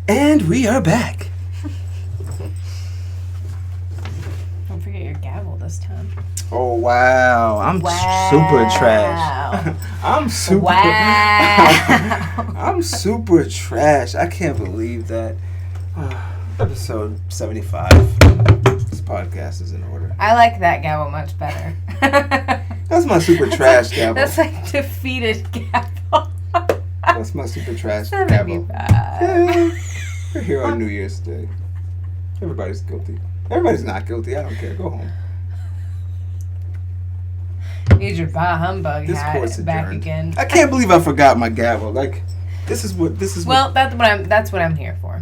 And we are back. Don't forget your gavel this time. Oh, wow. I'm super trash. I'm super trash. I can't believe that. Episode 75. This podcast is in order. I like that gavel much better. That's my super trash gavel. That's like defeated gavel. That's my super trash gavel. Yeah. We're here on New Year's Day. Everybody's guilty. Everybody's not guilty. I don't care. Go home. Need your bah humbug hat back again. I can't believe I forgot my gavel. Like, this is. Well, that's what I'm here for.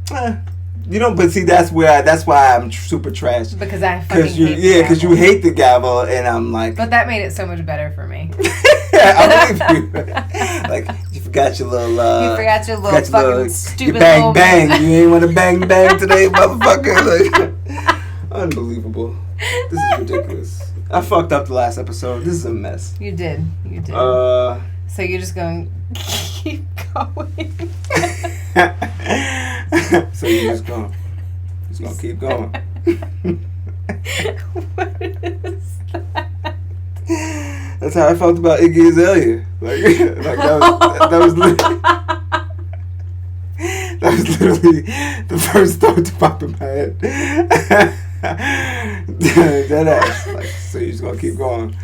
But see, that's why I'm super trash. Because I fucking hate the gavel. Because you hate the gavel, and I'm like. But that made it so much better for me. I believe you. Like, you forgot your little. You forgot your little fucking stupid bang little bang. You ain't want to bang bang today, motherfucker. Like, unbelievable. This is ridiculous. I fucked up the last episode. This is a mess. You did. So you're just going keep going. So you're just going keep going. What is that? That's how I felt about Iggy Azealia. Like that was literally the first thought to pop in my head. That ass. Like, so you're just gonna keep going.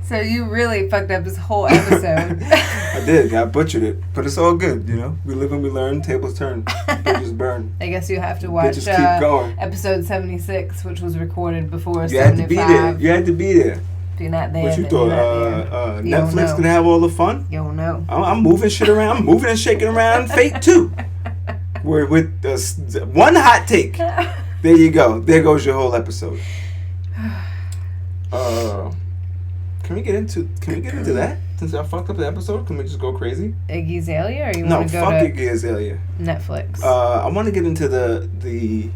So you really fucked up this whole episode. I did. I butchered it, but it's all good. You know, we live and we learn. Tables turn. Bridges burn. I guess you have to watch episode 76, which was recorded before 75. You had to be there. You had to be there. If you're not there, what you thought? Netflix gonna have all the fun? You don't know. I'm moving shit around. I'm moving and shaking around. Fate 2. We're with one hot take. There you go. There goes your whole episode. Can we get into that? Since I fucked up the episode, can we just go crazy? Iggy Azealia, or you want to go to Iggy Azealia. Netflix? I want to get into the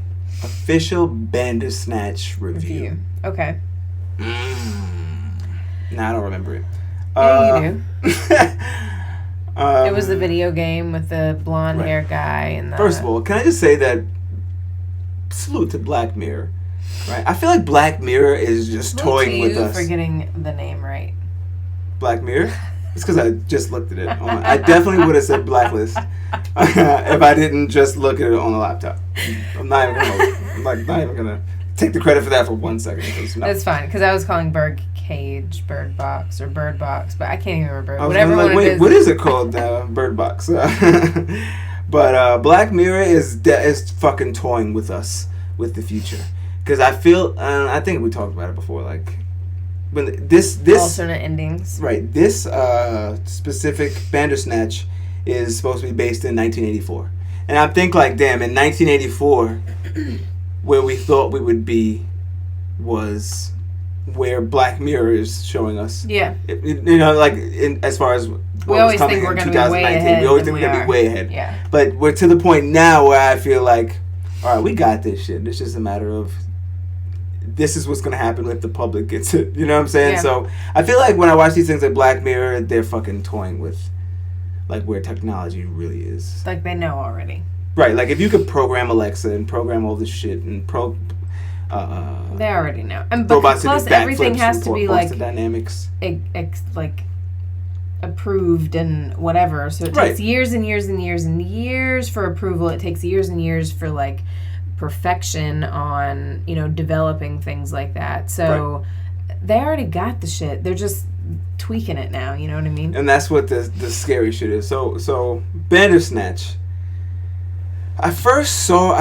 official Bandersnatch review. Okay. Nah, I don't remember it. Yeah, you do. It was the video game with the blonde hair guy and the... First of all, can I just say that salute to Black Mirror, right? I feel like Black Mirror is just toying with us. For getting the name right. Black Mirror? It's because I just looked at it. I definitely would have said Blacklist if I didn't just look at it on the laptop. I'm not even gonna take the credit for that for 1 second. That's fine, because I was calling Bird Box, but I can't even remember. Whatever one it is. What is it called? Bird Box. But Black Mirror is fucking toying with us with the future, because I feel I think we talked about it before, like when this alternate endings. Right. This specific Bandersnatch is supposed to be based in 1984, and I think like damn, in 1984, where we thought we would be was where Black Mirror is showing us. Yeah. As far as we always think we're going to be way ahead. We always think we're going to be way ahead. Yeah. But we're to the point now where I feel like, all right, we got this shit. It's just a matter of this is what's going to happen if the public gets it. You know what I'm saying? Yeah. So I feel like when I watch these things like Black Mirror, they're fucking toying with like where technology really is. Like they know already. Right. Like if you could program Alexa and program all this shit and they already know. And plus everything has to be like dynamics. Like approved and whatever. So it takes years and years and years and years for approval. It takes years and years for like perfection on, developing things like that. So they already got the shit. They're just tweaking it now, you know what I mean? And that's what the scary shit is. So Bandersnatch. I saw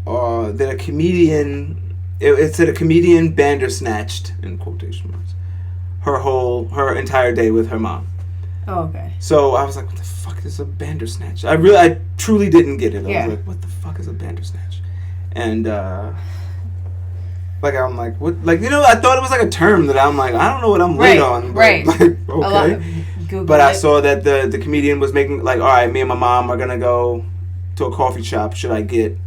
that a comedian, it said a comedian Bandersnatched, in quotation marks, her entire day with her mom. Oh, okay. So I was like, what the fuck is a Bandersnatch? I truly didn't get it. I was like, what the fuck is a Bandersnatch? And I'm like, what? Like, I thought it was like a term that I'm like, I don't know what I'm late on. But right. Like, okay. But I saw that the comedian was making like, all right, me and my mom are gonna go to a coffee shop. Should I get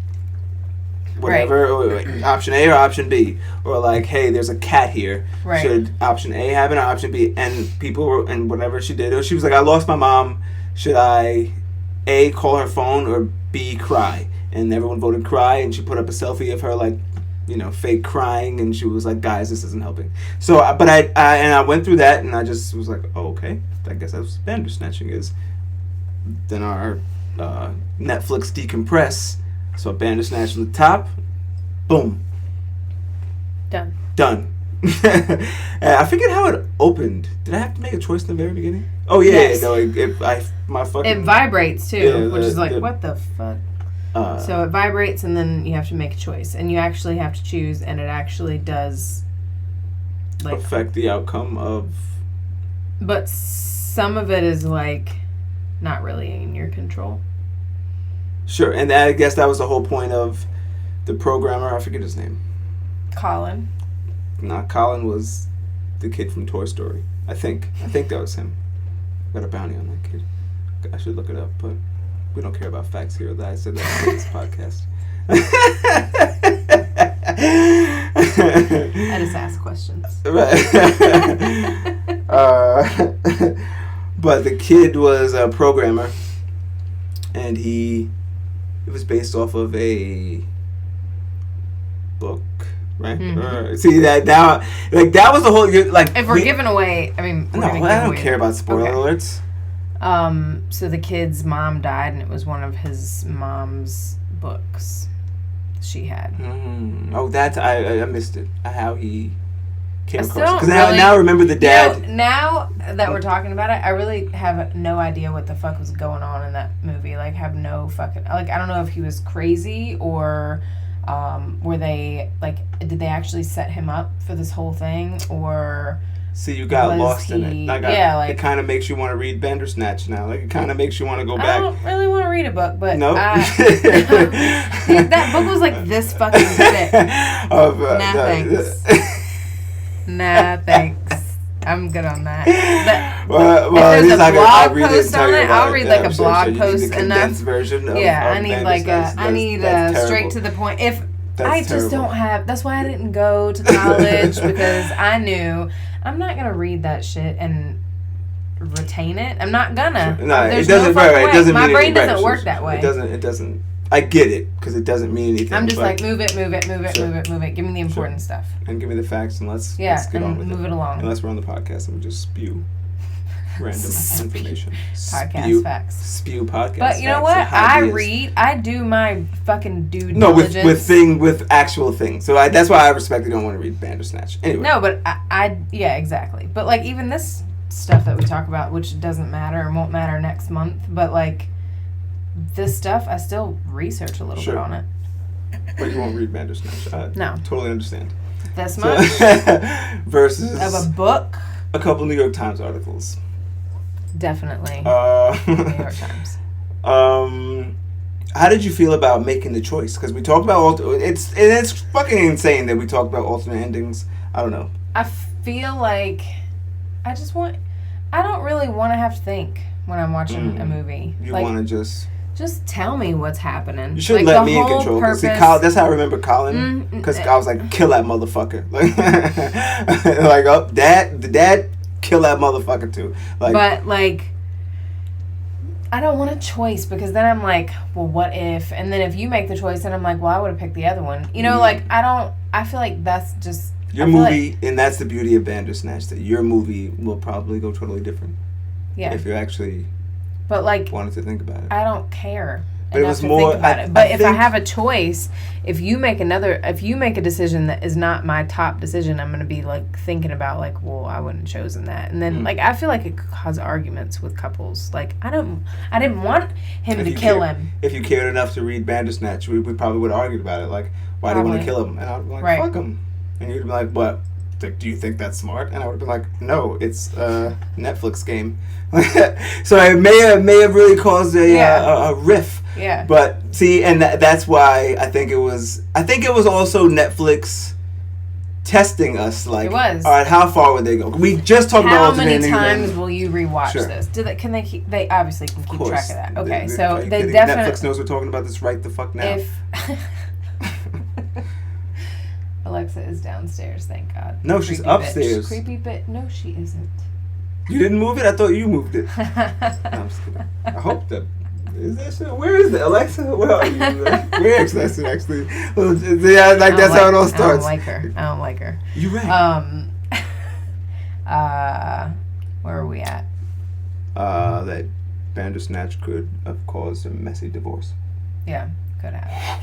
whatever, option A or option B, or like, hey, there's a cat here. Right. Should option A happen or option B? And people were, and whatever she did, she was like, I lost my mom. Should I A, call her phone, or B, cry. And everyone voted cry, and she put up a selfie of her, like, you know, fake crying, and she was like, guys, this isn't helping. So, but I went through that, and I just was like, oh, okay, I guess that's what Bandersnatching is. Then our Netflix decompress. So Bandersnatch on the top, boom. Done. I forget how it opened. Did I have to make a choice in the very beginning? Oh yeah, yes. No, it vibrates too, which is like, what the fuck? So it vibrates, and then you have to make a choice, and you actually have to choose, and it actually does like affect the outcome of. But some of it is like not really in your control. Sure, and I guess that was the whole point of the programmer. I forget his name. Colin. Nah, Colin was the kid from Toy Story. I think that was him. Got a bounty on that kid. I should look it up, but we don't care about facts here. I said that in this podcast. I just ask questions. But the kid was a programmer, and it was based off of a book. Right. Mm-hmm. See that now, like that was the whole. Like if we're giving away, I mean, I don't care about spoiler alerts. So the kid's mom died, and it was one of his mom's books she had. Oh, that's I missed it. How he came across it, because really, now I remember the dad. You know, now that we're talking about it, I really have no idea what the fuck was going on in that movie. Like, have no fucking like. I don't know if he was crazy or. Were they like? Did they actually set him up for this whole thing, or? See, you got lost in it. It kind of makes you want to read Bandersnatch now. Like, it kind of makes you want to go back. I don't really want to read a book, but nope. Dude, that book was like this fucking thick. Nah, thanks. Nah, thanks. I'm good on that. But if there's a blog post on it, I'll read like a blog post enough. Version of, I need like I need straight to the point. If I just don't have, that's why I didn't go to college, because I knew I'm not gonna read that shit and retain it. I'm not gonna. No, there's it doesn't. No It doesn't. My mean brain doesn't work that way. It doesn't. I get it, because it doesn't mean anything. I'm just like, move it. Give me the important stuff. And give me the facts, and let's get on with it. Move it along. Unless we're on the podcast and we just spew random information. Podcast facts. Spew podcast. But you know what? I do my fucking due diligence. No, with actual things. So that's why I respectfully don't want to read Bandersnatch. Anyway. No, but yeah, exactly. But like even this stuff that we talk about, which doesn't matter and won't matter next month, but like. This stuff, I still research a little bit on it. But you won't read Bandersnatch. No. Totally understand. This much? Versus... Of a book? A couple New York Times articles. Definitely. New York Times. How did you feel about making the choice? Because we talked about... It's fucking insane that we talked about alternate endings. I don't know. I feel like... I don't really want to have to think when I'm watching a movie. You want to just tell me what's happening. You shouldn't let me in control. See, that's how I remember Colin. Because I was like, kill that motherfucker. Like, the dad, kill that motherfucker too. Like, but like, I don't want a choice, because then I'm like, well, what if? And then if you make the choice, then I'm like, well, I would have picked the other one. You know, like I feel like that's just your movie, and that's the beauty of Bandersnatch. That your movie will probably go totally different. Yeah. If you actually. But like, wanted to think about it. I don't care. But it was more. Think about it. But if I have a choice, if you make a decision that is not my top decision, I'm gonna be like thinking about like, well, I wouldn't have chosen that, and then like I feel like it could cause arguments with couples. Like I didn't want him to kill him. If you cared enough to read Bandersnatch, we probably would have argued about it. Like, why do you want to kill him? And I'd be like, fuck him. And you'd be like, what? Like, do you think that's smart? And I would have been like, no, it's a Netflix game. So it may have really caused a riff. Yeah. But see, and that's why I think it was also Netflix testing us. Like, it was. All right, how far would they go? We just talked about alternating. How many times will you rewatch this? Can they? They obviously can keep track of that. Okay, so they definitely. Netflix knows we're talking about this right the fuck now. Alexa is downstairs, thank God. No, she's upstairs. Creepy bit. No, she isn't. You didn't move it? I thought you moved it. No, I'm just kidding. I hope that Is that shit? Where is it? Alexa? Where are you? Where is that shit, actually? Yeah, like that's how it all starts. I don't like her. You're right. Where are we at? That Bandersnatch could have caused a messy divorce. Yeah, could have.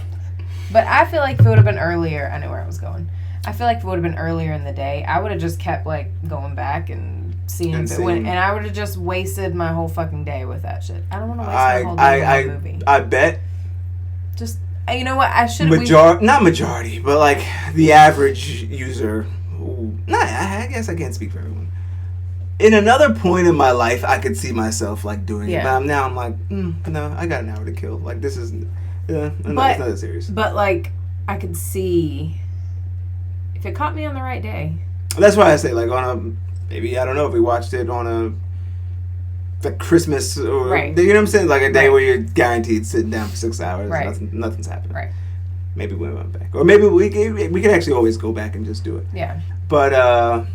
But I feel like if it would have been earlier, I know where I was going. I feel like if it would have been earlier in the day, I would have just kept like going back and seeing if it went, and I would have just wasted my whole fucking day with that shit. I don't want to waste my whole day with a movie. I bet. Just you know what? I should not majority, but like the average user. I guess I can't speak for everyone. In another point in my life, I could see myself like doing it, but now I'm like, no, I got an hour to kill. Like this is, it's not that serious. But like, I could see if it caught me on the right day. That's why I say like maybe I don't know if we watched it on the Christmas or right. You know what I'm saying, like a day where you're guaranteed sitting down for 6 hours, right. Nothing's happening. Right. Maybe we went back, or maybe we can actually always go back and just do it. Yeah. But I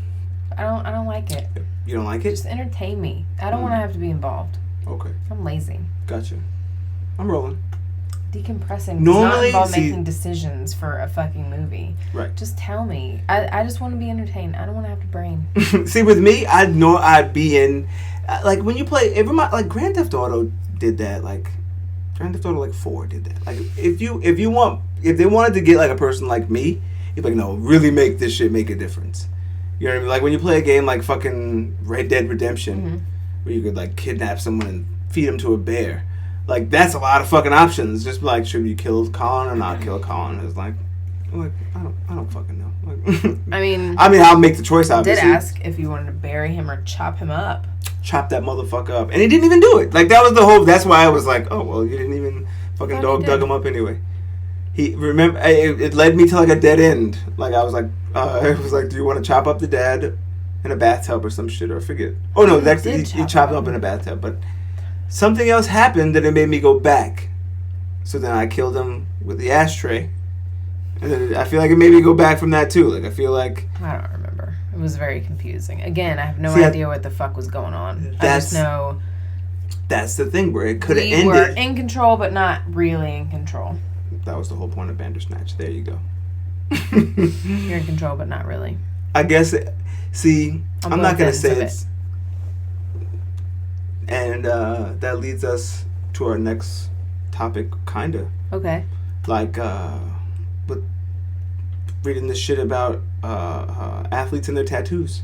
don't like it. You don't like it? Just entertain me. I don't want to have to be involved. Okay. I'm lazy. Gotcha. I'm rolling. Decompressing does not involve making decisions for a fucking movie. Right. Just tell me. I just want to be entertained. I don't want to have to brain. See, with me, I'd know I'd be in, like when you play, like Grand Theft Auto did that, like Grand Theft Auto like 4 did that. Like if they wanted to get like a person like me, you'd be like, no, really make this shit make a difference. You know what I mean? Like when you play a game like fucking Red Dead Redemption, where you could like kidnap someone and feed them to a bear. Like that's a lot of fucking options. Just like, should you kill Colin or not kill Colin? It's like I don't fucking know. Like, I mean, I'll make the choice. Obviously, did ask if you wanted to bury him or chop him up. Chop that motherfucker up, and he didn't even do it. Like that was the whole. That's why I was like, oh well, you didn't even fucking dug him up anyway. It led me to like a dead end. Like I was like, it was like, do you want to chop up the dad in a bathtub or some shit, or I forget? Oh no, he chopped him up in a bathtub, but something else happened that it made me go back. So then I killed him with the ashtray, and then I feel like it made me go back from that too. Like I feel like I don't remember. It was very confusing. Again, I have no idea what the fuck was going on. I just know that's the thing where it could have ended. We were in control, but not really in control. That was the whole point of Bandersnatch. There you go. You're in control, but not really. I guess. I'm not gonna say it's. And that leads us to our next topic, kinda. Okay. Like, with reading this shit about athletes and their tattoos.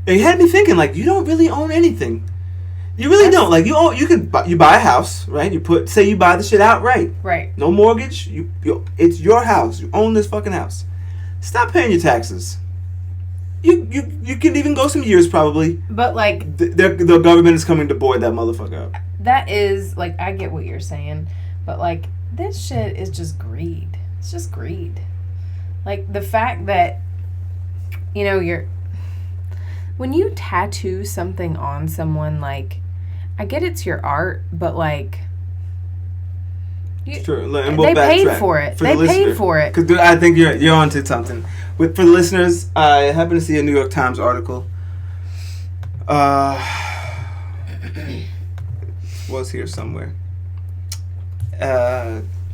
It had me thinking, like, you don't really own anything. You really don't. Like, you buy a house, right? You buy the shit outright. Right. No mortgage. It's your house. You own this fucking house. Stop paying your taxes. You can even go some years probably. But like the government is coming to board that motherfucker up. That is like, I get what you're saying, but like this shit is just greed. It's just greed. Like the fact that when you tattoo something on someone, like I get it's your art, but like sure. And they paid for it. They paid for it. Because I think you're onto something. For the listeners, I happened to see a New York Times article. Was here somewhere.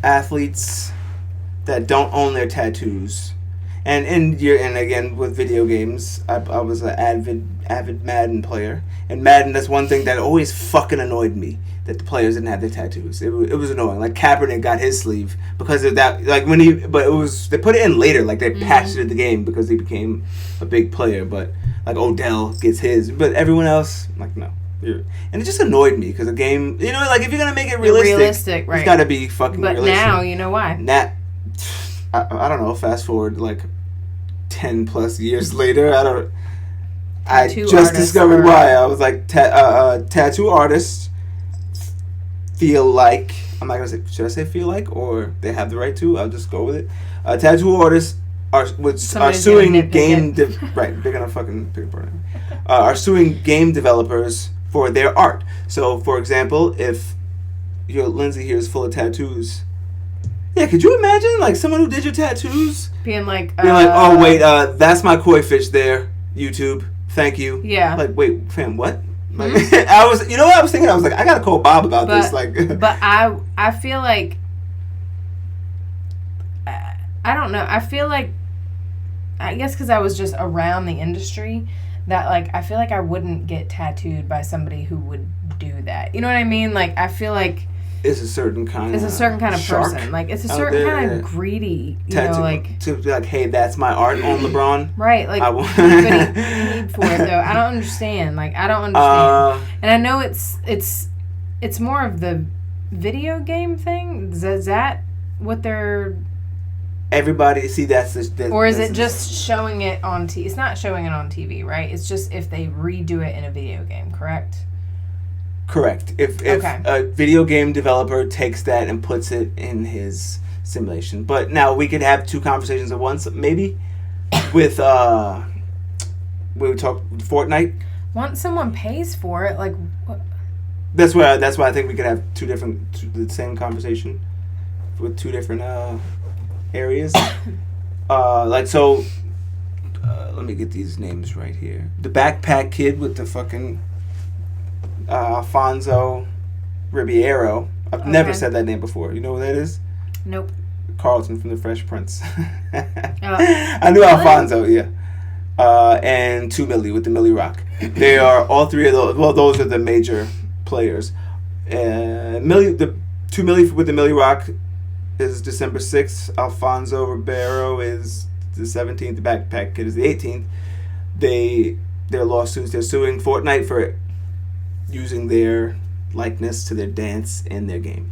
Athletes that don't own their tattoos, and again with video games, I was an avid Madden player, and Madden, that's one thing that always fucking annoyed me, that the players didn't have their tattoos. It was annoying. Like Kaepernick got his sleeve because of that. Like they put it in later. Like they patched it in the game because he became a big player. But like Odell gets his, but everyone else, like no. And it just annoyed me because the game, like if you're gonna make it realistic, right? It's got to be fucking realistic. But now you know why. I don't know. Fast forward like 10 plus years later, I just discovered why. I was like, tattoo artists feel like, I'm not gonna say, should I say feel like, or they have the right to? I'll just go with it. Tattoo artists are suing game right. They're gonna fucking pick apart. Are suing game developers for their art. So, for example, if your Lindsay here is full of tattoos. Yeah, could you imagine, like, someone who did your tattoos? Being like, oh, wait, that's my koi fish there, YouTube. Thank you. Yeah. Like, wait, fam, what? Like, I was, you know what I was thinking? I was like, I gotta call Bob about this. Like, but I feel like, I don't know. I feel like, I guess because I was just around the industry, that like I feel like I wouldn't get tattooed by somebody who would do that. You know what I mean? Like I feel like it's a certain kind of person. Like it's a certain kind of greedy, tattoo, like to be like, hey, that's my art on LeBron. Right, like what do you need for it though? I don't understand. Like I don't understand. And I know it's more of the video game thing. Is that what they're everybody see that's or is it just showing it on TV? It's not showing it on TV, right? It's just if they redo it in a video game, correct? Correct. If a video game developer takes that and puts it in his simulation. But now we could have two conversations at once, maybe, with when we talk Fortnite. Once someone pays for it, like what? That's why I think we could have the same conversation with two different areas. Let me get these names right here. The backpack kid with the fucking Alfonso Ribeiro. I've never said that name before. You know who that is? Nope. Carlton from the Fresh Prince. I knew Alfonso, yeah. And 2 Milli with the Milli Rock. They are all three of those. Well, those are the major players. The 2 Milli with the Milli Rock is December 6th. Alfonso Ribeiro is the 17th. The backpack kid is the 18th. Their lawsuits. They're suing Fortnite for using their likeness to their dance in their game,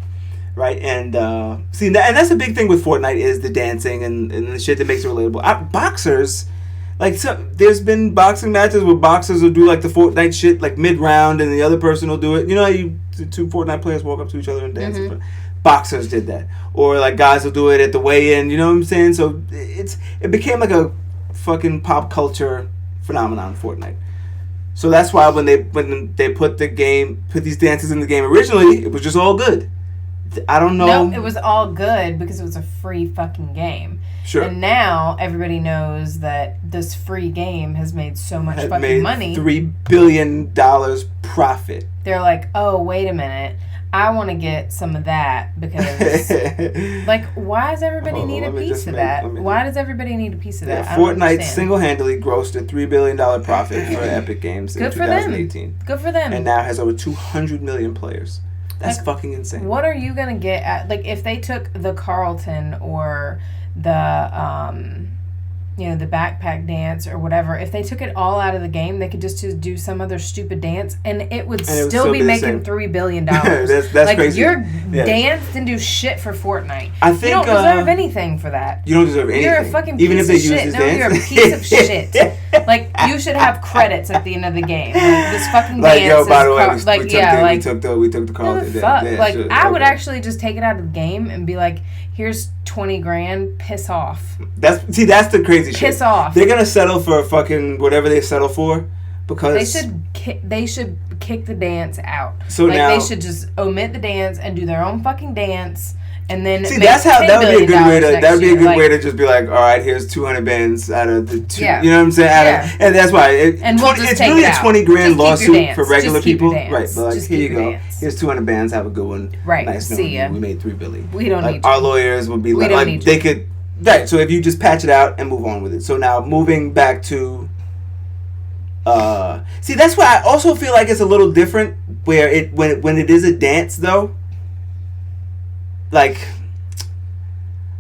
right? And and that's a big thing with Fortnite is the dancing and the shit that makes it relatable. Boxers, like there's been boxing matches where boxers will do like the Fortnite shit like mid round, and the other person will do it. You know how the two Fortnite players walk up to each other and dance. Mm-hmm. Boxers did that, or like guys will do it at the weigh-in. You know what I'm saying? So it became like a fucking pop culture phenomenon, Fortnite. So that's why when they put these dances in the game originally, it was just all good. I don't know. No, it was all good because it was a free fucking game. Sure. And now everybody knows that this free game has made so much fucking money. $3 billion profit. They're like, oh, wait a minute. I want to get some of that because, like, why does everybody need a piece of that? Why does everybody need a piece of that? Fortnite single-handedly grossed a $3 billion profit for Epic Games in 2018. Good for them. And now has over 200 million players. That's fucking insane. What are you going to get at, like, if they took the Carlton or the, the backpack dance or whatever, if they took it all out of the game, they could just do some other stupid dance and it would still be making $3 billion. that's like, crazy. You're danced and do shit for Fortnite. I think, you don't deserve anything for that. You don't deserve anything. You're a fucking piece Even if they of shit. use No, you're a piece of shit. Like, you should have credits at the end of the game. Like, this fucking like, dance by the way, we took the Carlton. No, fuck. Like, I would actually just take it out of the game and be like, here's $20,000, piss off. That's the crazy shit. Piss off. They're gonna settle for fucking whatever they settle for because they should kick the dance out. So like, now they should just omit the dance and do their own fucking dance. And then that would be a good way to just be like, all right, here's 200 bands out of the two. Yeah. You know what I'm saying? And that's why it's really a $20,000 lawsuit for regular people, right? But like, here you go. Here's 200 bands. Have a good one. Right. Nice. See ya. We made $3 billion. We don't need our lawyers would be like they could. Right. So if you just patch it out and move on with it. So now moving back to. That's why I also feel like it's a little different where when it is a dance though. Like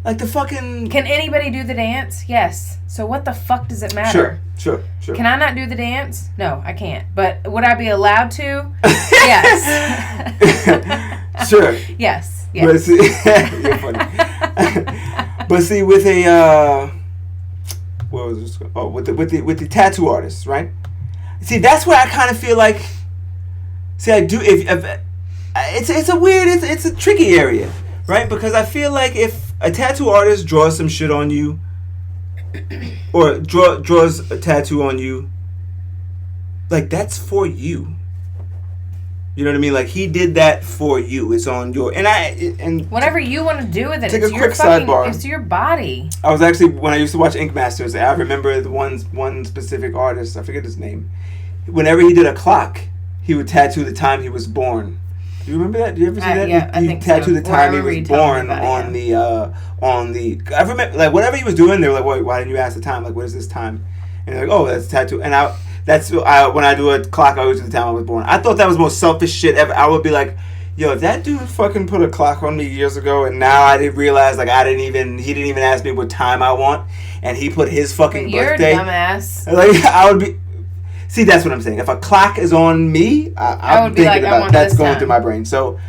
the fucking... Can anybody do the dance? Yes. So what the fuck does it matter? Sure. Can I not do the dance? No, I can't. But would I be allowed to? Yes. Sure. Yes. But see, you're funny. But see, with a what was this? Oh, with the tattoo artists, right? See, that's where I kind of feel like. See, I do if it's a weird, it's a tricky area. Right? Because I feel like if a tattoo artist draws some shit on you, or draws a tattoo on you, like, that's for you. You know what I mean? Like, he did that for you. It's on your... And whatever you want to do with it. Take a quick sidebar. It's your body. I was actually... When I used to watch Ink Masters, I remember the one specific artist. I forget his name. Whenever he did a clock... he would tattoo the time he was born. Do you remember that? Do you ever see that? Yeah, I think tattooed so. the time he was born on the I remember, like, whatever he was doing, they were like, "Wait, why didn't you ask the time? Like, what is this time?" And they're like, "Oh, that's a tattoo." And when I do a clock, I always do the time I was born. I thought that was the most selfish shit ever. I would be like, "Yo, if that dude fucking put a clock on me years ago, and now I didn't realize, like, he didn't even ask me what time I want, and he put his fucking birthday." You're a dumbass. Like, I would be. See, that's what I'm saying. If a clock is on me, I'm thinking about that's going through my brain. So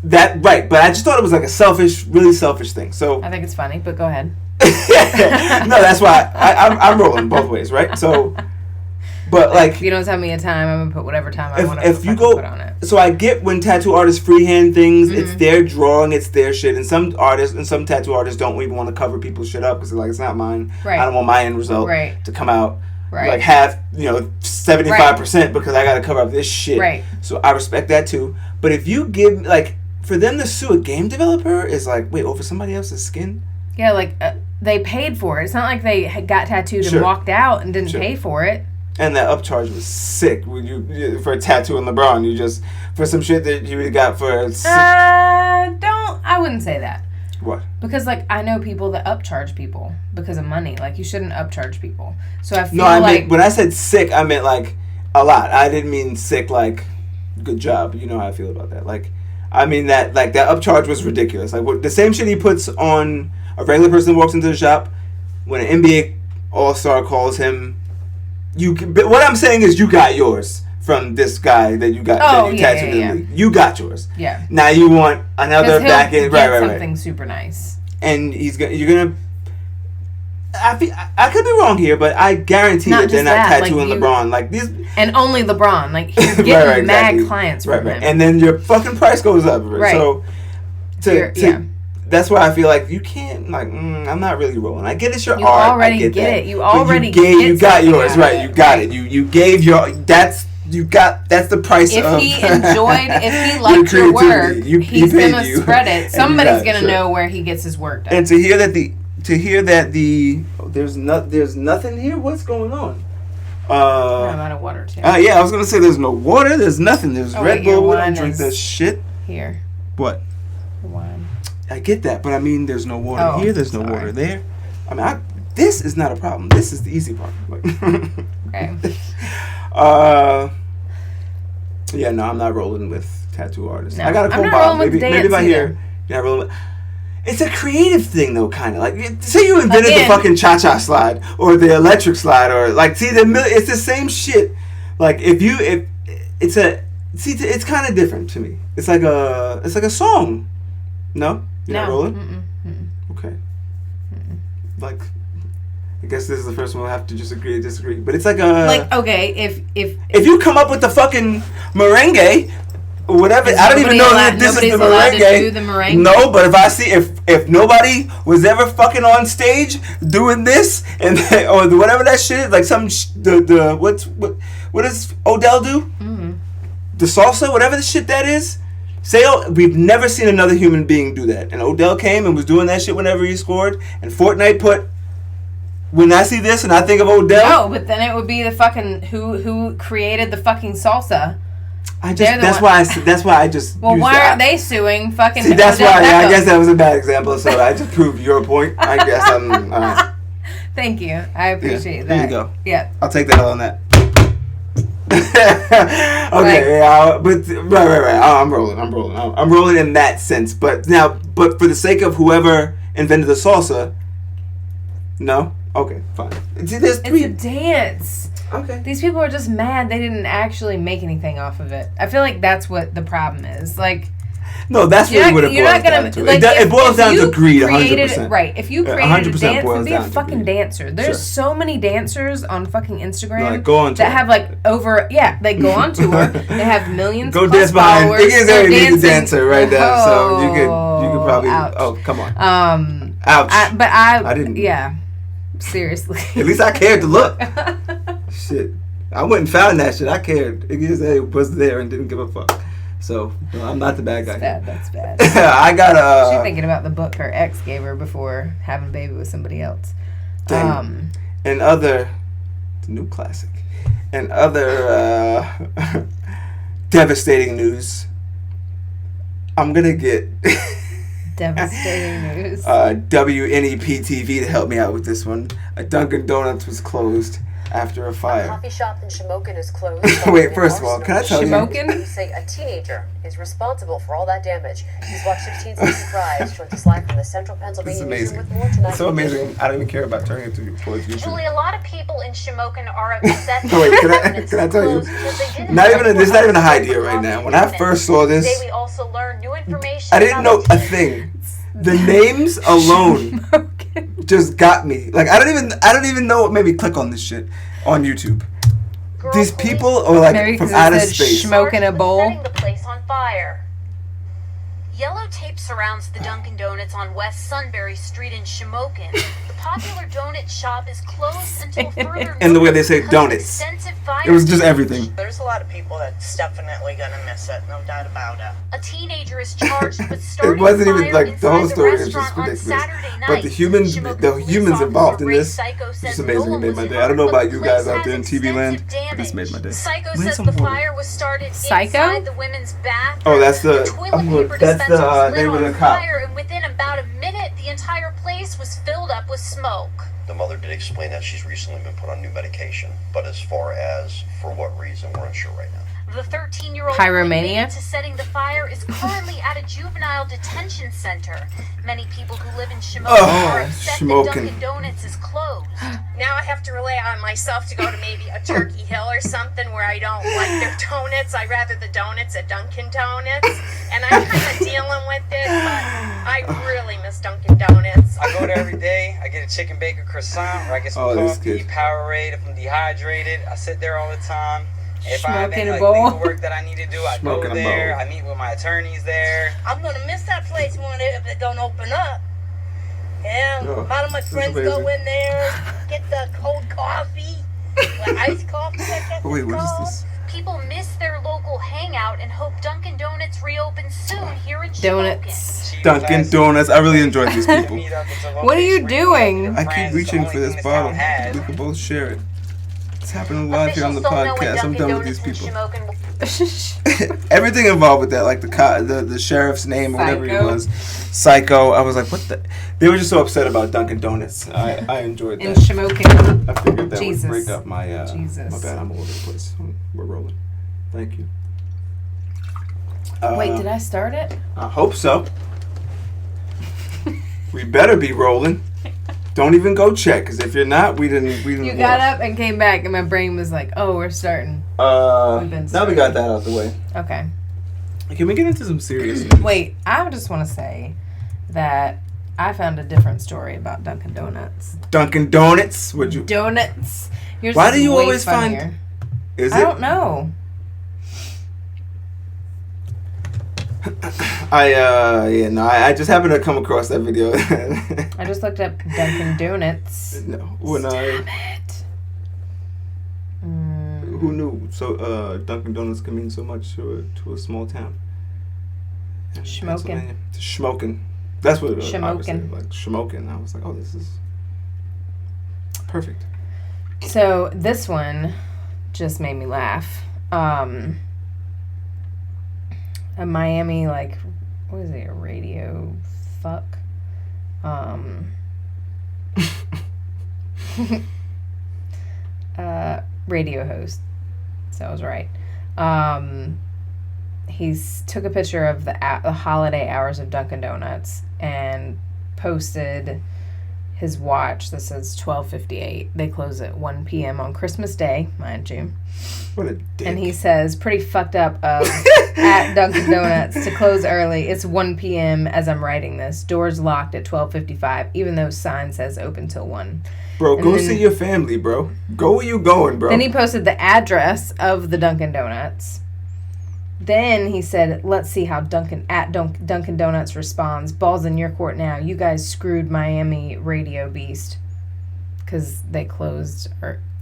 that right, but I just thought it was like a really selfish thing. So I think it's funny, but go ahead. No, that's why I'm rolling both ways, right? So, but like, if you don't tell me a time, I'm gonna put whatever time I want to put on it. So I get when tattoo artists freehand things, it's their drawing, it's their shit, and some tattoo artists don't even want to cover people's shit up because they're like, it's not mine. Right. I don't want my end result to come out. Right. Like half, 75% because I got to cover up this shit. Right. So I respect that too. But if you give, like, for them to sue a game developer is like, wait, over somebody else's skin? Yeah, like, they paid for it. It's not like they got tattooed and walked out and didn't pay for it. And that upcharge was sick. For a tattoo on LeBron, you just, for some shit that you would have got for... I wouldn't say that. What? Because, like, I know people that upcharge people because of money. Like, you shouldn't upcharge people. So I feel meant, when I said sick, I meant, like, a lot. I didn't mean sick, like, good job. You know how I feel about that. Like, I mean that, like, that upcharge was ridiculous. Like, the same shit he puts on a regular person who walks into the shop, when an NBA All-Star calls him, what I'm saying is you got yours from this guy that you got that you tattooed in the league. You got yours. Yeah. Now you want another back end, right? Something super nice. And you're gonna. I could be wrong here, but I guarantee that they're not tattooing LeBron like these. And only LeBron, like he's getting mad clients from him. And then your fucking price goes up. Right. So that's why I feel like you can't, like, I'm not really rolling. I get it's your art. Already I get get that. it. You already you got yours, right? You got it. You gave your that's the price if of. If he liked your work, he's gonna spread it. Somebody's gonna know where he gets his work done. And to hear that there's nothing here. What's going on? I'm out of water too. Yeah, I was gonna say there's no water. There's nothing. There's Red Bull. We don't drink that shit. Here. What? The wine. I get that, but I mean, there's no water here. There's no water there. I mean, this is not a problem. This is the easy part. Okay. Yeah, no, I'm not rolling with tattoo artists. No, I got a cool Bob. Maybe if I hear, you're not rolling with. It's a creative thing, though, kind of. Like, say you invented the fucking cha-cha slide or the electric slide, or like, see, it's the same shit. Like, it's kind of different to me. It's like a song. No, you're not rolling. Okay. Like, I guess this is the first one we'll have to just agree to disagree. But it's like okay, if you come up with the fucking merengue. Whatever, I don't even know that this is the merengue. No, but if I see if nobody was ever fucking on stage doing this and or whatever that shit is, like what does Odell do? Mm-hmm. The salsa, whatever the shit that is. We've never seen another human being do that, and Odell came and was doing that shit whenever he scored. And Fortnite put. When I see this and I think of Odell, no, but then it would be the fucking who created the fucking salsa. That's why I just. Well, why aren't they suing fucking? See, that's why. Yeah, I guess that was a bad example. So I just proved your point. I guess I'm. Thank you. I appreciate that. There you go. Yeah. I'll take that on that. Okay. Right. I'm rolling in that sense. But for the sake of whoever invented the salsa, no. Okay, fine. See, it's a dance. Okay. These people are just mad they didn't actually make anything off of it. I feel like that's what the problem is. Like, no, that's really what it boils down to. Like, it boils down to greed, 100%. Right. If you created a dance, then be a fucking dancer. There's so many dancers on fucking Instagram that have like they go on tour. They have millions. Go dance behind. Iggy Azealia needs a dancer right now, so you could probably. Ouch. Oh, come on. Ouch. I didn't. Yeah. Seriously. At least I cared to look. Shit. I went and found that shit. I cared. Iggy Azealia was there and didn't give a fuck. So, no, I'm not the bad guy. That's bad. I got She's thinking about the book her ex gave her before having a baby with somebody else. Damn. And other... It's a new classic. And other... devastating news. I'm gonna get devastating news. WNEP-TV to help me out with this one. A Dunkin' Donuts was closed after a fire. A coffee shop in Shamokin is closed. Wait, first of all, can I tell you? Say a teenager is responsible for all that damage. He's watched 1660 Rise, joins us live from the Central Pennsylvania newsroom with more tonight. It's so amazing. I don't even care about turning it towards YouTube. Julie, a lot of people in Shamokin are upset. Wait, can I tell you? This is not even an idea right now. When I first saw this, today we also learned new information. I didn't know a thing. The names alone just got me. Like I don't even know what made me click on this shit on YouTube. These people are like from outer space. Smoking a bowl. Setting the place on fire. Yellow tape surrounds the Dunkin' Donuts on West Sunbury Street in Shamokin. The popular donut shop is closed until further. And the way they say donuts, it was just everything. There's a lot of people that's definitely gonna miss it, no doubt about it. A teenager is charged with starting it wasn't even fire like the whole story is restaurant just ridiculous. night. But the humans involved in this just amazingly made my day. I don't know about you guys out there in TV land, but this made my day. Psycho says the fire was started inside the women's bathroom. Oh, that's the name of the cop. And within about a minute, the entire place was filled up with smoke. The mother did explain that she's recently been put on new medication, but as far as for what reason, we're unsure right now. The 13-year-old Pyromania to setting the fire is currently at a juvenile detention center. Many people who live in Shamokin are upset that Dunkin' Donuts is closed. Now I have to rely on myself to go to maybe a Turkey Hill or something where I don't like their donuts. I rather the donuts at Dunkin' Donuts, and I'm kind of dealing with it, but I really miss Dunkin' Donuts. I go there every day. I get a chicken bacon croissant, or I get some coffee, Powerade if I'm dehydrated. I sit there all the time. If I have any legal work that I need to do, I go there. I meet with my attorneys there. I'm gonna miss that place if it don't open up. Yeah, a lot of my friends go in there, get the cold coffee, iced coffee. Wait, what is this? People miss their local hangout and hope Dunkin' Donuts reopens soon here in Shamokin. Dunkin' Donuts. I really enjoyed these people. What are you doing? I keep reaching for this bottle. We can both share it. It's happening live here on the podcast. I'm done with these people. Everything involved with that, like the sheriff's name or whatever it was, Psycho. I was like, what the? They were just so upset about Dunkin' Donuts. I enjoyed that. In Shamokin. I figured that would break up my my bad. I'm all over the place. We're rolling. Thank you. Wait, did I start it? I hope so. We better be rolling. Don't even go check, because if you're not, we didn't. You got up and came back, and my brain was like, "Oh, we're starting." Now we got that out of the way. Okay. Can we get into some serious news? Wait, I just want to say that I found a different story about Dunkin' Donuts. Dunkin' Donuts? Would you? Donuts. Yours Why do you way always funnier. find? Is it? I don't know. I just happened to come across that video. I just looked up Dunkin' Donuts. No, Damn it. Who knew? So Dunkin' Donuts can mean so much to a small town. Shamokin. Shamokin. That's what it was. Shamokin. Like Shamokin. I was like, oh, this is perfect. So this one just made me laugh. A Miami, like, what is it, a radio fuck? Radio host. So I was right. He took a picture of the holiday hours of Dunkin' Donuts and posted his watch that says 12:58. They close at 1 p.m. on Christmas Day, mind you. What a dick. And he says, pretty fucked up at Dunkin' Donuts to close early. It's 1 p.m. as I'm writing this. Doors locked at 12:55, even though sign says open till 1. Bro, go see your family, bro. Go where you going, bro. Then he posted the address of the Dunkin' Donuts. Then he said, let's see how Dunkin' Donuts responds. Ball's in your court now. You guys screwed Miami Radio Beast. Because they closed.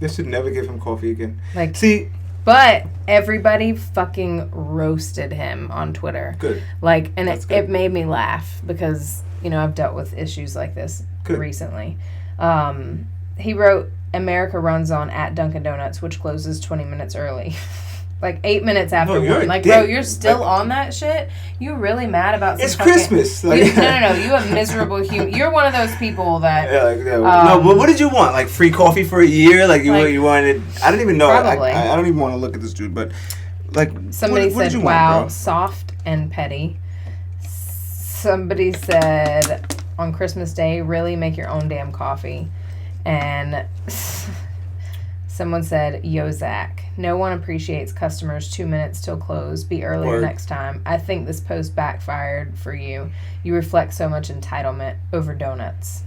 They should never give him coffee again. Like, see, but everybody fucking roasted him on Twitter. Good. Like, and it made me laugh because, you know, I've dealt with issues like this recently. He wrote, America runs on at Dunkin' Donuts, which closes 20 minutes early. Like 8 minutes after one. Like, bro, you're still on that shit? You really mad about It's Christmas. No. You have miserable humor. You're one of those people that... no, but what did you want? Like, free coffee for a year? Like, you wanted... I don't even know. Probably. I don't even want to look at this dude, but... Like, somebody said, wow, soft and petty. Somebody said, on Christmas Day, really make your own damn coffee. And... Someone said, yo, Zach, no one appreciates customers 2 minutes till close. Be earlier next time. I think this post backfired for you. You reflect so much entitlement over donuts.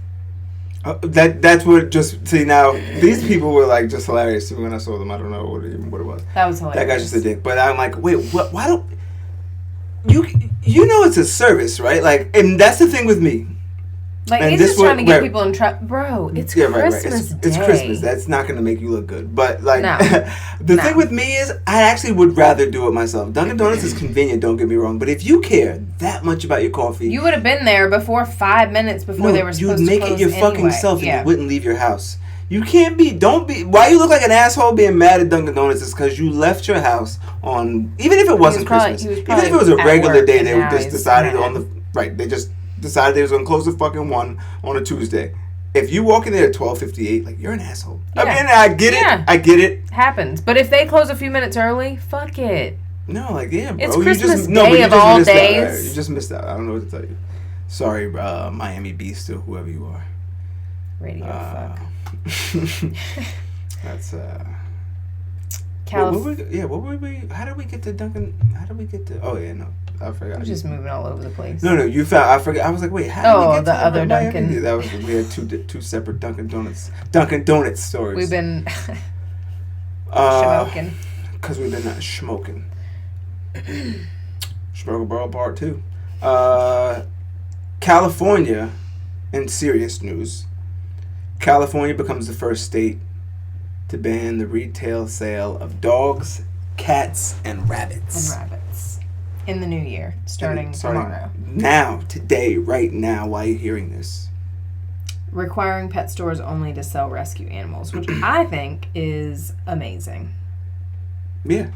That's what just... See, now, these people were, like, just hilarious to me when I saw them. I don't know what it was. That was hilarious. That guy's just a dick. But I'm like, wait, what? Why don't... You know it's a service, right? Like, and that's the thing with me. Like, he's just trying to get people in trouble. Bro, it's Christmas Day. It's Christmas. That's not going to make you look good. But, like, the thing with me is I actually would rather do it myself. Dunkin' Donuts is convenient, don't get me wrong. But if you care that much about your coffee... You would have been there before 5 minutes before they were supposed to close. You'd make it your fucking self and you wouldn't leave your house. You can't be... Why you look like an asshole being mad at Dunkin' Donuts is because you left your house on... Even if it wasn't Christmas. Even if it was a regular day, they just decided on the... Right, they just... decided they was going to close the fucking one on a Tuesday. If you walk in there at 12:58, like, you're an asshole. Yeah. I mean, I get it. I get it. Happens. But if they close a few minutes early, fuck it. No, like, yeah, bro. It's Christmas Day of all days. You just missed out. I don't know what to tell you. Sorry, Miami Beast or whoever you are. Radio fuck. That's, what were we... How did we get to Dunkin'... Oh, yeah, no. I forgot. We're just moving all over the place. No, you found... I forgot. I was like, wait, how did we get to the other Dunkin'? We had two separate Dunkin' Donuts stories. We've been... schmoking. Because we've been schmoking. Schmokerboro Part 2. California, in serious news, California becomes the first state to ban the retail sale of dogs, cats, and rabbits. In the new year, starting tomorrow. Now, today, right now, while you're hearing this. Requiring pet stores only to sell rescue animals, which I think is amazing. Yeah.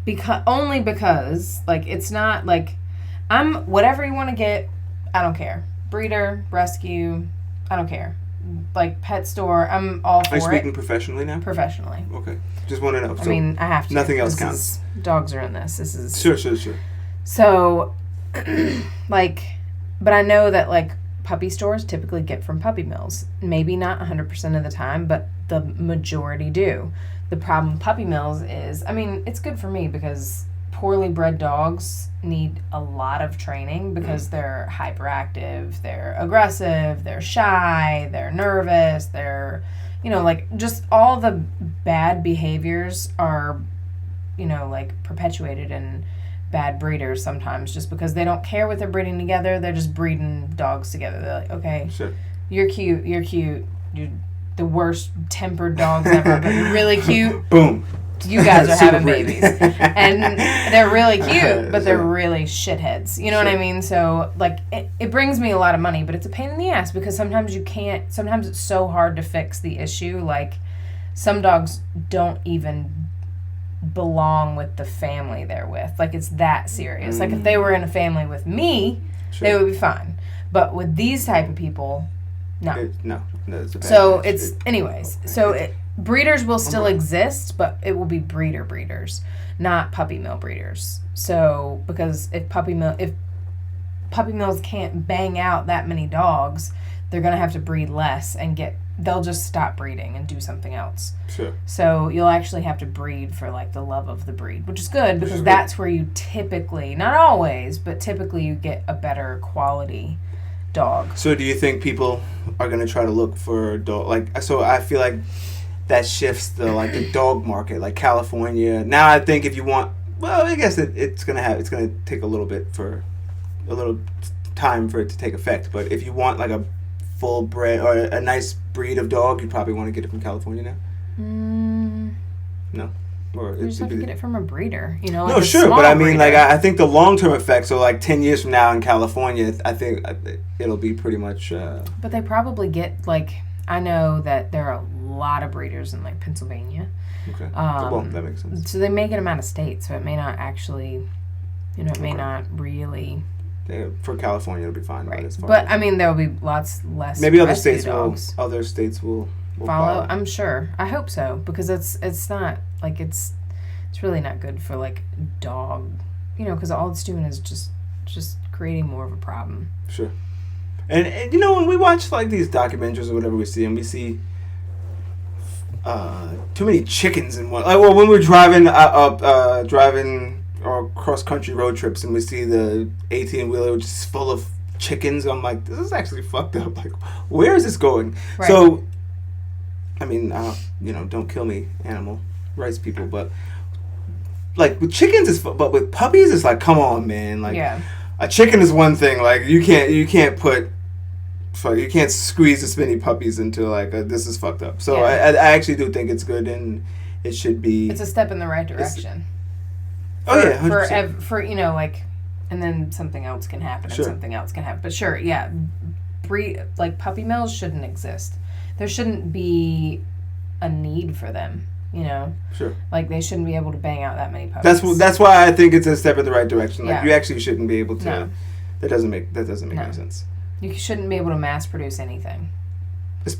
Because, like, it's not, like, whatever you want to get, I don't care. Breeder, rescue, I don't care. Like, pet store, I'm all for it. Are you speaking professionally now? Professionally. Okay. Just want to know. I mean, I have to. Nothing else counts. Dogs are in this. This is... Sure. So, like, but I know that, like, puppy stores typically get from puppy mills. Maybe not 100% of the time, but the majority do. The problem with puppy mills is, I mean, it's good for me because poorly bred dogs need a lot of training because they're hyperactive, they're aggressive, they're shy, they're nervous, they're, like, just all the bad behaviors are, like, perpetuated in bad breeders sometimes just because they don't care what they're breeding together. They're just breeding dogs together. They're like, okay, sure, you're cute, you're the worst tempered dogs ever, but you're really cute. Boom. You guys are having babies. And they're really cute, but they're really shitheads. You know what I mean? So, like, it brings me a lot of money, but it's a pain in the ass because sometimes it's so hard to fix the issue. Like, some dogs don't even belong with the family they're with. Like, it's that serious. Like, if they were in a family with me, they would be fine. But with these type of people, no. It's a bad so it's anyways. So breeders will still exist, but it will be breeders, not puppy mill breeders. So because if puppy mills can't bang out that many dogs, they're gonna have to breed less and they'll just stop breeding and do something else. Sure. So you'll actually have to breed for, like, the love of the breed, which is good because that's where you typically, not always, but typically you get a better quality dog. So do you think people are going to try to look for dog? Like, so I feel like that shifts the dog market, like California. Now I think if you want, well, I guess it's going to take a little time for it to take effect. But if you want, like, a full bred or a nice breed of dog, you probably want to get it from California now. No, or you just have to get it from a breeder, Like no, sure, but I mean, breeder. Like, I think the long-term effect. So, like, 10 years from now in California, I think it'll be pretty much. But they probably get, like, I know that there are a lot of breeders in like Pennsylvania. Okay. Well, that makes sense. So they make them out of state, so it may not actually, it may not really. For California, it'll be fine. Right. But I mean, there will be lots less. Maybe other states will follow. I'm sure. I hope so, because it's not like it's really not good for like dog. Because all it's doing is just creating more of a problem. Sure. And when we watch like these documentaries or whatever we see, and we see too many chickens in one. Like, well, when we're driving or cross country road trips, and we see the 18-wheeler which is full of chickens, I'm like, this is actually fucked up. Like, where is this going? Right. So, I mean, don't kill me, animal rights people, but like with chickens but with puppies, it's like, come on, man. Like, a chicken is one thing. Like, you can't squeeze as many puppies into like this is fucked up. So I actually do think it's good, and it should be. It's a step in the right direction. 100%. For like, and then something else can happen, and something else can happen. But sure, like puppy mills shouldn't exist. There shouldn't be a need for them. Sure. Like, they shouldn't be able to bang out that many puppies. That's why I think it's a step in the right direction. Like, you actually shouldn't be able to. No. That doesn't make any sense. You shouldn't be able to mass produce anything.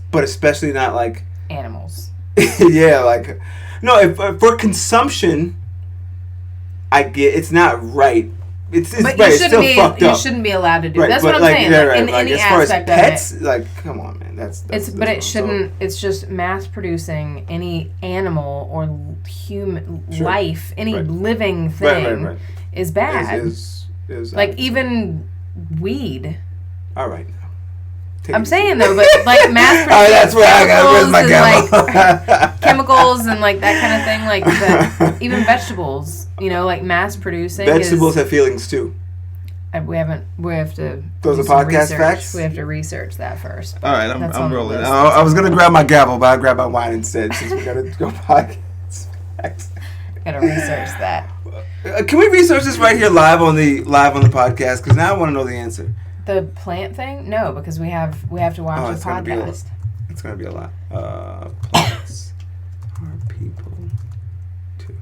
But especially not like animals. Yeah, like if for consumption, I get it's not right. It's but right. It's still fucked up. You shouldn't be allowed to do. That's what I'm saying. Yeah, right. In like, any as far aspect as pets, of it, like, come on, man. That's but it shouldn't. So. It's just mass producing any animal or human life, any living thing is bad. Is like even weed. All right. I'm saying though, but like mass producing that's where I got where's my gavel. Like chemicals and like that kind of thing, like even vegetables, like mass producing. Vegetables have feelings too. We have to. Those are podcast facts. We have to research that first. All right, I'm rolling. I was gonna grab my gavel, but I grabbed my wine instead since we gotta go podcast facts. Gotta research that. Can we research this right here live on the podcast? Because now I want to know the answer. The plant thing? No, because we have to watch the podcast. It's going to be a lot. Plants are people too.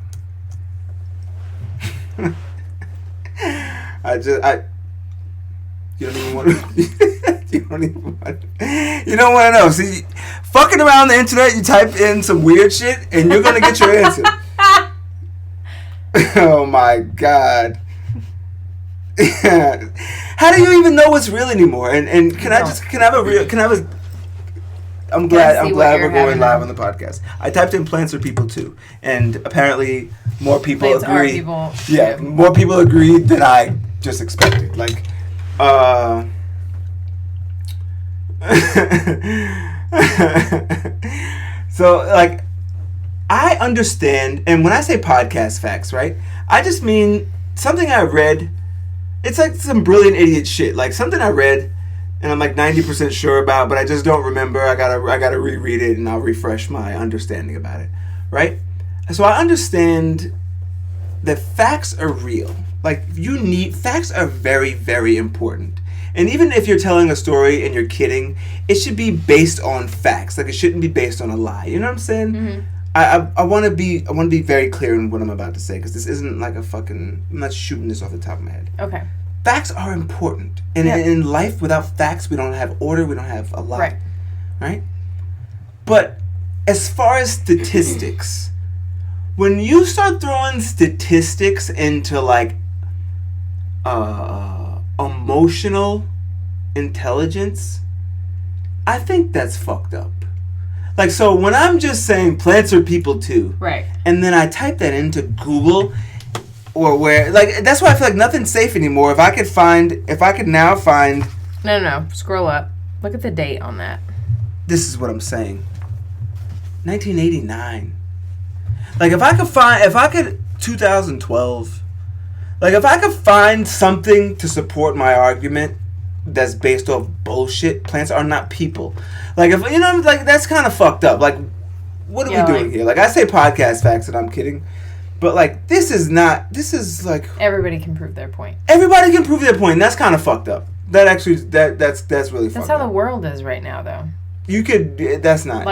You don't even want to. You don't want to know. See, fucking around the internet, you type in some weird shit, and you're going to get your answer. Oh my God. How do you even know what's real anymore? And I'm glad we're going live on the podcast. I typed in plants are people too, and apparently more people agree. More people agree than I just expected. Like, so like, I understand, and when I say podcast facts, right, I just mean something I read. It's like some brilliant idiot shit. Like something I read and I'm like 90% sure about, but I just don't remember. I gotta reread it and I'll refresh my understanding about it. Right? So I understand that facts are real. Like facts are very, very important. And even if you're telling a story and you're kidding, it should be based on facts. Like it shouldn't be based on a lie. You know what I'm saying? Mm-hmm. I want to be very clear in what I'm about to say, because this isn't like I'm not shooting this off the top of my head. Okay. Facts are important. And in life, without facts, we don't have order, we don't have a lot. Right? But as far as statistics, when you start throwing statistics into like emotional intelligence, I think that's fucked up. Like, so when I'm just saying plants are people too, right, and then I type that into Google or where, like, that's why I feel like nothing's safe anymore. If I could now find. No, scroll up. Look at the date on that. This is what I'm saying. 1989. Like, if I could 2012. Like, if I could find something to support my argument that's based off bullshit, plants are not people. Like, if you know, like, that's kind of fucked up. Like, what are we doing here? Like, I say podcast facts and I'm kidding, but like, this is like everybody can prove their point. Everybody can prove their point. And that's kind of fucked up. That actually, that's really fucked up. That's how the world is right now, though. You could. That's not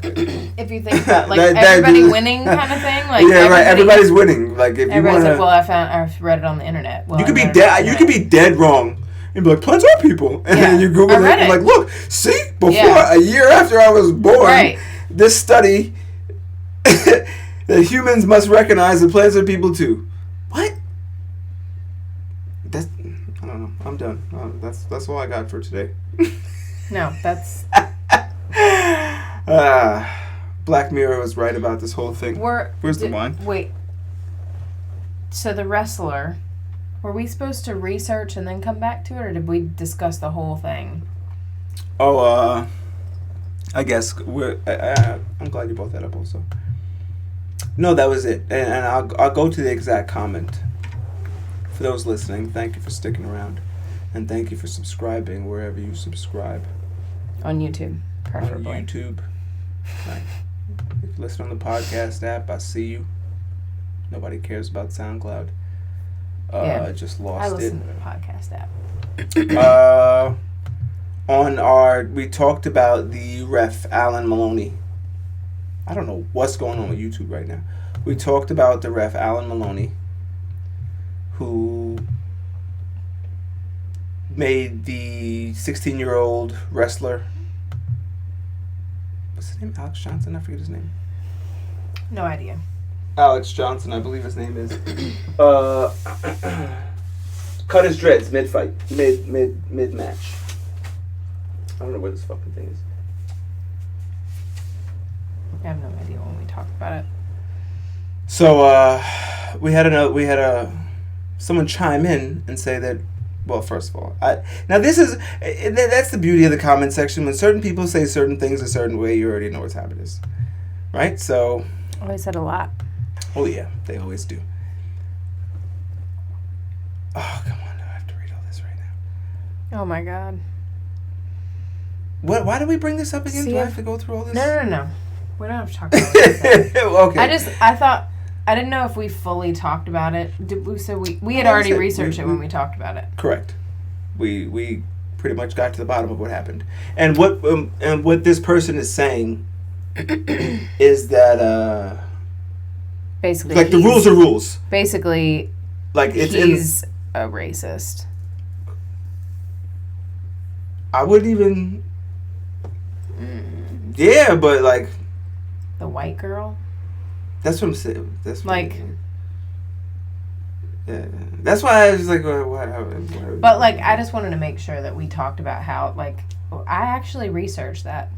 good. If you think about everybody winning kind of thing, everybody's winning. Like if everybody's like, well, I read it on the internet. Well, you could be dead. You could be dead wrong. And be like, plants are people. And then you Google it and like, look, see, a year after I was born, this study that humans must recognize that plants are people too. What? I don't know. I'm done. That's all I got for today. No, that's. Black Mirror was right about this whole thing. Where's the wine? Wait. So the wrestler, were we supposed to research and then come back to it, or did we discuss the whole thing? Oh, I guess I'm glad you brought that up also. No, that was it, and I'll go to the exact comment. For those listening, thank you for sticking around, and thank you for subscribing wherever you subscribe. On YouTube, preferably. On YouTube. Right. If you listen on the podcast app, I see you. Nobody cares about SoundCloud. Just lost it. I listen to the podcast app. We talked about the ref, Alan Maloney. I don't know what's going on with YouTube right now. We talked about the ref, Alan Maloney, who made the 16-year-old wrestler. What's his name? Alex Johnson? I forget his name. No idea. Alex Johnson, I believe his name is. Cut his dreads mid-fight, mid-match. I don't know where this fucking thing is. I have no idea when we talked about it. So we had someone chime in and say that. Well, first of all, that's the beauty of the comment section. When certain people say certain things a certain way, you already know what time it is, right? So. Always said a lot. Oh yeah, they always do. Oh come on, I have to read all this right now. Oh my god. What? Why do we bring this up again? Do I have to go through all this? No. We don't have to talk about it. Okay. I didn't know if we fully talked about it. We had already researched it when we talked about it. Correct. We pretty much got to the bottom of what happened, and what this person is saying is that basically like the rules are rules. Basically, like he's a racist. I wouldn't even. Yeah, but like the white girl. That's what I'm saying. That's like. Yeah, that's why I was like, what? But like, I just wanted to make sure that we talked about how I actually researched that.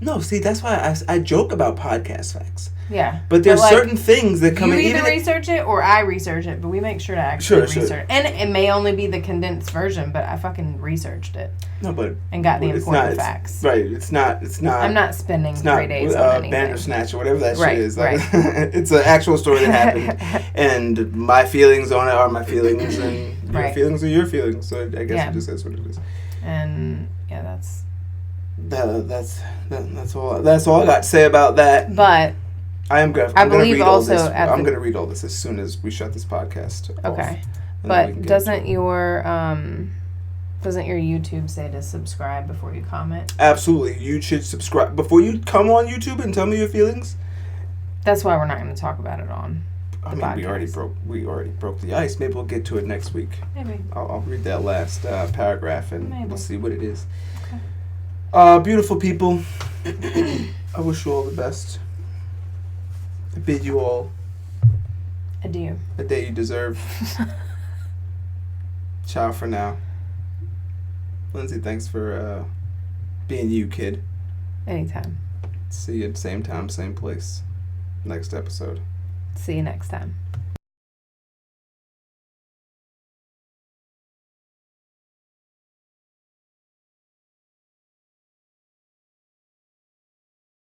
No, see, that's why I joke about podcast facts. Yeah. But there's certain things that come in. You either research it or I research it, but we make sure to actually research it. And it may only be the condensed version, but I fucking researched it. No, but. And got the important facts. Right. It's not. I'm not spending 3 days on anything. Bandersnatch or whatever that shit is. Like, it's an actual story that happened. And my feelings on it are my feelings, and your feelings are your feelings. So I guess it just is what it is. And, yeah, that's all I got to say about that. But I'm going to read all this as soon as we shut this podcast off. Okay. But doesn't your YouTube say to subscribe before you comment? Absolutely. You should subscribe before you come on YouTube and tell me your feelings. That's why we're not going to talk about it on the podcast. we already broke the ice. Maybe we'll get to it next week. Maybe. I'll read that last paragraph and we'll see what it is. Okay. Beautiful people. I wish you all the best. I bid you all adieu. A day you deserve. Ciao for now. Lindsay, thanks for being you, kid. Anytime. See you at the same time, same place. Next episode. See you next time.